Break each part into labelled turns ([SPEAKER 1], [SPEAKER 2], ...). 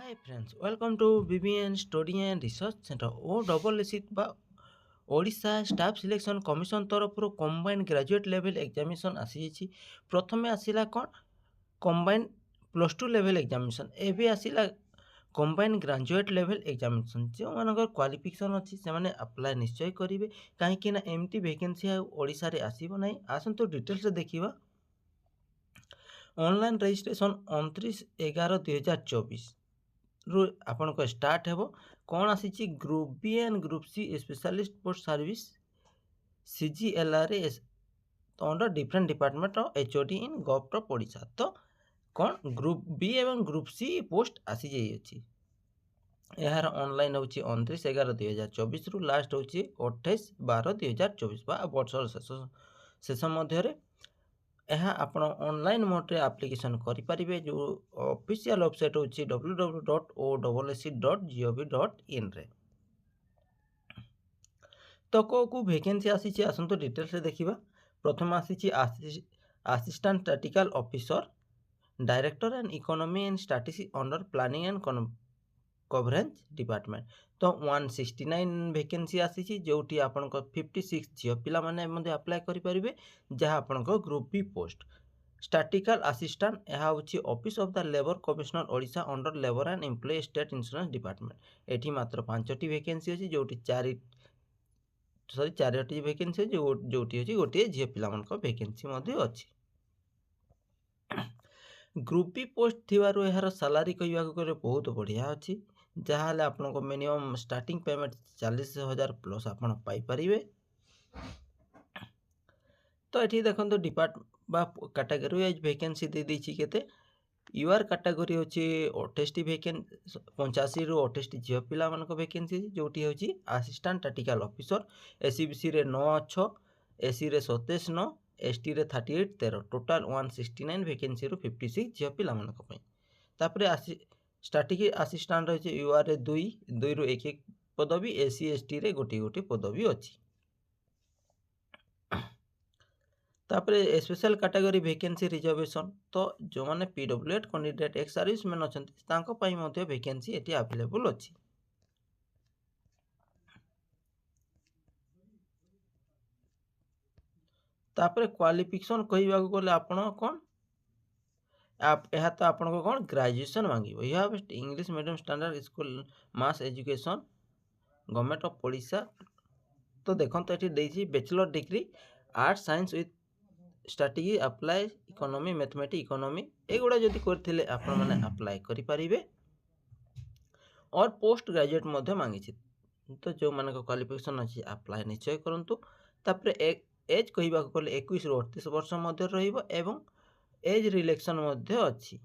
[SPEAKER 1] Hi friends, welcome to BBN Study and Research Center OSSC বা Odisha staff selection commission ତରଫରୁ combine graduate level examination ଆସିଯାଇଛି। ପ୍ରଥମେ ଆସିଲା କ'ଣ କମ୍ବାଇନ୍ +2 ଲେଭେଲ୍ ଏକ୍ଜାମିନେସନ୍, ଏବେ ଆସିଲା କମ୍ବାଇନ୍ ଗ୍ରାଜୁଏଟ୍ ଲେଭେଲ୍ ଏକ୍ଜାମିନେସନ୍। ଯେଉଁମାନଙ୍କର କ୍ୱାଲିଫିକେସନ୍ ଅଛି ସେମାନେ ଆପ୍ଲାଏ ନିଶ୍ଚୟ କରିବେ, କାହିଁକି ନା ଏମିତି ଭେକେନ୍ସି ଆଉ ଓଡ଼ିଶାରେ ଆସିବ ନାହିଁ। ଆସନ୍ତୁ ଡିଟେଲ୍ସରେ ଦେଖିବା। ଅନଲାଇନ୍ ରେଜିଷ୍ଟ୍ରେସନ୍ 29/11/2024 ରୁ ଆପଣଙ୍କ ଷ୍ଟାର୍ଟ ହେବ। କ'ଣ ଆସିଛି group B and group C specialist post service CGLRA under different department of HOD in government of Odisha. ତ କ'ଣ ଗ୍ରୁପ୍ ବି ଏବଂ ଗ୍ରୁପ୍ ସି ପୋଷ୍ଟ ଆସିଯାଇଅଛି। ଏହାର ଅନଲାଇନ୍ ହେଉଛି 29/11/2024 ରୁ ଲାଷ୍ଟ ହେଉଛି 28/12/2024 ବା ବର୍ଷର ଶେଷ ମଧ୍ୟରେ। ଏହା ଆପଣ ଅନଲାଇନ୍ ମୋଡ଼ରେ ଆପ୍ଲିକେସନ୍ କରିପାରିବେ। ଯେଉଁ ଅଫିସିଆଲ୍ ୱେବସାଇଟ୍ ହେଉଛି www.ossc.gov.in ରେ। ତ କେଉଁ ଭେକେନ୍ସି ଆସିଛି ଆସନ୍ତୁ ଡିଟେଲ୍ସରେ ଦେଖିବା। ପ୍ରଥମେ ଆସିଛି assistant statistical officer director and economy and statistics under planning and coverage department. ତ 169 ଭେକେନ୍ସି ଆସିଛି, ଯେଉଁଠି ଆପଣଙ୍କ 56 ଝିଅ ପିଲାମାନେ ମଧ୍ୟ ଆପ୍ଲାଏ କରିପାରିବେ, ଯାହା ଆପଣଙ୍କ ଗ୍ରୁପ୍ ବି ପୋଷ୍ଟ। ଷ୍ଟାଟିକାଲ୍ ଆସିଷ୍ଟାଣ୍ଟ, ଏହା ହେଉଛି office of the labour commissioner Odisha under labour and employee state insurance department. ଏଠି ମାତ୍ର 5ଟି ଭେକେନ୍ସି ଅଛି, ଯେଉଁଠି ଚାରିଟି ଭେକେନ୍ସି ଅଛି, ଯେଉଁଠି ଅଛି ଗୋଟିଏ ଝିଅ ପିଲାମାନଙ୍କ ଭେକେନ୍ସି ମଧ୍ୟ ଅଛି। ଗ୍ରୁପ୍ ବି ପୋଷ୍ଟ ଥିବାରୁ ଏହାର ସାଲାରୀ କହିବାକୁ ଗଲେ ବହୁତ ବଢ଼ିଆ ଅଛି। ଯାହାହେଲେ ଆପଣଙ୍କ ମିନିମମ୍ ଷ୍ଟାର୍ଟିଂ ପେମେଣ୍ଟ 40,000 ପ୍ଲସ୍ ଆପଣ ପାଇପାରିବେ। ତ ଏଠି ଦେଖନ୍ତୁ ବା କାଟାଗୋରୀ ୱାଇଜ୍ ଭେକେନ୍ସି ଦେଇଦେଇଛି କେତେ। ୟୁଆର୍ କାଟାଗୋରୀ ହେଉଛି 28ଟି ଭେକେନ୍ସି, 85ରୁ 28ଟି ଝିଅ ପିଲାମାନଙ୍କ ଭେକେନ୍ସି ଅଛି, ଯେଉଁଠି ହେଉଛି ଆସିଷ୍ଟାଣ୍ଟ ଷ୍ଟାଟିକାଲ୍ ଅଫିସର। SCBCରେ 9 ଅଛ, SCରେ 27 9, STରେ 38 13, ଟୋଟାଲ୍ 169 ଭେକେନ୍ସିରୁ 56 ଝିଅ ପିଲାମାନଙ୍କ ପାଇଁ। ତାପରେ ଷ୍ଟାଟିକ୍ ଆସିଷ୍ଟାଣ୍ଟ ରହିଛି ୟୁଆର୍ରେ 2ରୁ 1 ପଦବୀ, SC STରେ ଗୋଟିଏ ପଦବୀ ଅଛି। ତାପରେ ସ୍ପେଶାଲ କାଟାଗୋରୀ ଭେକେନ୍ସି ରିଜର୍ଭେସନ୍, ତ ଯେଉଁମାନେ PWD କ୍ୟାଣ୍ଡିଡେଟ୍ ଏକ୍ସ ସର୍ଭିସମ୍ୟାନ୍ ଅଛନ୍ତି ତାଙ୍କ ପାଇଁ ମଧ୍ୟ ଭେକେନ୍ସି ଏଠି ଆଭେଲେବୁଲ୍ ଅଛି। ତାପରେ କ୍ୱାଲିଫିକେସନ୍ କହିବାକୁ ଗଲେ ଆପଣ କ'ଣ ଏହା ତ ଆପଣଙ୍କ କ'ଣ ଗ୍ରାଜୁଏସନ୍ ମାଗିବ। You have English medium standard school mass education government of Odisha. ତ ଦେଖନ୍ତୁ ଏଠି ଦେଇଛି bachelor degree arts science with static apply economy mathematics economy, ଏଗୁଡ଼ା ଯଦି କରିଥିଲେ ଆପଣମାନେ ଆପ୍ଲାଏ କରିପାରିବେ। ଅର୍ ପୋଷ୍ଟ ଗ୍ରାଜୁଏଟ୍ ମଧ୍ୟ ମାଗିଛି। ତ ଯେଉଁମାନଙ୍କ କ୍ୱାଲିଫିକେସନ୍ ଅଛି ଆପ୍ଲାଏ ନିଶ୍ଚୟ କରନ୍ତୁ। ତାପରେ ଏଜ୍ କହିବାକୁ ଗଲେ 21ରୁ 38 ବର୍ଷ ମଧ୍ୟରେ ରହିବ ଏବଂ ଏଜ୍ ରିଲେକ୍ସନ୍ ମଧ୍ୟ ଅଛି।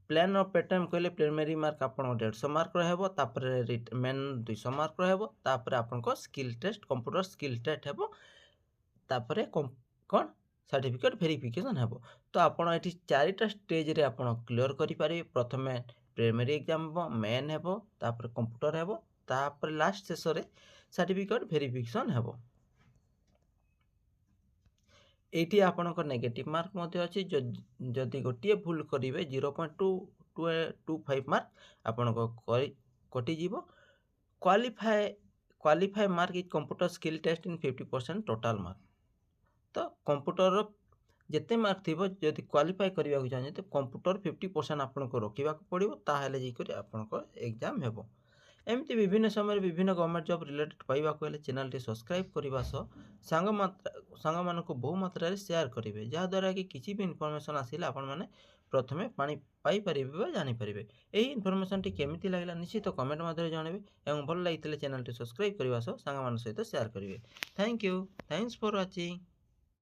[SPEAKER 1] ପ୍ଲାନ୍ ଅଫ୍ ପେଟର୍ନ କହିଲେ ପ୍ରିଲିମିନାରୀ ମାର୍କ ଆପଣଙ୍କ 150 ମାର୍କ ରହିବ, ତାପରେ ମେନ୍ 200 ମାର୍କ ରହିବ, ତାପରେ ଆପଣଙ୍କ skill test computer skill test ହେବ, ତାପରେ କ'ଣ ସାର୍ଟିଫିକେଟ୍ ଭେରିଫିକେସନ୍ ହେବ। ତ ଆପଣ ଏଠି 4ଟା ଷ୍ଟେଜ୍ରେ ଆପଣ କ୍ଲିୟର କରିପାରିବେ। ପ୍ରଥମେ ପ୍ରିଲିମିନାରୀ ଏକ୍ଜାମ୍ ହେବ, ମେନ୍ ହେବ, ତାପରେ କମ୍ପ୍ୟୁଟର ହେବ, ତାପରେ ଲାଷ୍ଟ ଶେଷରେ ସାର୍ଟିଫିକେଟ୍ ଭେରିଫିକେସନ୍ ହେବ। ଏଇଠି ଆପଣଙ୍କ ନେଗେଟିଭ୍ ମାର୍କ ମଧ୍ୟ ଅଛି। ଯଦି ଗୋଟିଏ ଭୁଲ କରିବେ 0.25 ମାର୍କ ଆପଣଙ୍କ କଟିଯିବ। Qualify mark is computer skill test in 50% total mark. ତ କମ୍ପ୍ୟୁଟରର ଯେତେ ମାର୍କ ଥିବ, ଯଦି କ୍ୱାଲିଫାଏ କରିବାକୁ ଚାହୁଁଛନ୍ତି କମ୍ପ୍ୟୁଟର 50% ଆପଣଙ୍କୁ ରଖିବାକୁ ପଡ଼ିବ, ତାହେଲେ ଯାଇକରି ଆପଣଙ୍କ ଏକ୍ଜାମ୍ ହେବ। ଏମିତି ବିଭିନ୍ନ ସମୟରେ ବିଭିନ୍ନ ଗଭର୍ଣ୍ଣମେଣ୍ଟ ଜବ୍ ରିଲେଟେଡ୍ ପାଇବାକୁ ହେଲେ ଚ୍ୟାନେଲଟି ସବସ୍କ୍ରାଇବ୍ କରିବା ସହ ସାଙ୍ଗମାନଙ୍କୁ ବହୁ ମାତ୍ରାରେ ସେୟାର କରିବେ, ଯାହାଦ୍ୱାରା କି କିଛି ବି ଇନଫର୍ମେସନ୍ ଆସିଲେ ଆପଣମାନେ ପ୍ରଥମେ ପାଇପାରିବେ ବା ଜାଣିପାରିବେ। ଏହି ଇନଫର୍ମେସନ୍ଟି କେମିତି ଲାଗିଲା ନିଶ୍ଚିତ କମେଣ୍ଟ ମାଧ୍ୟମରେ ଜଣାଇବେ ଏବଂ ଭଲ ଲାଗିଥିଲେ ଚ୍ୟାନେଲଟି ସବସ୍କ୍ରାଇବ୍ କରିବା ସହ ସାଙ୍ଗମାନଙ୍କ ସହିତ ସେୟାର କରିବେ। Thank you, thanks for watching.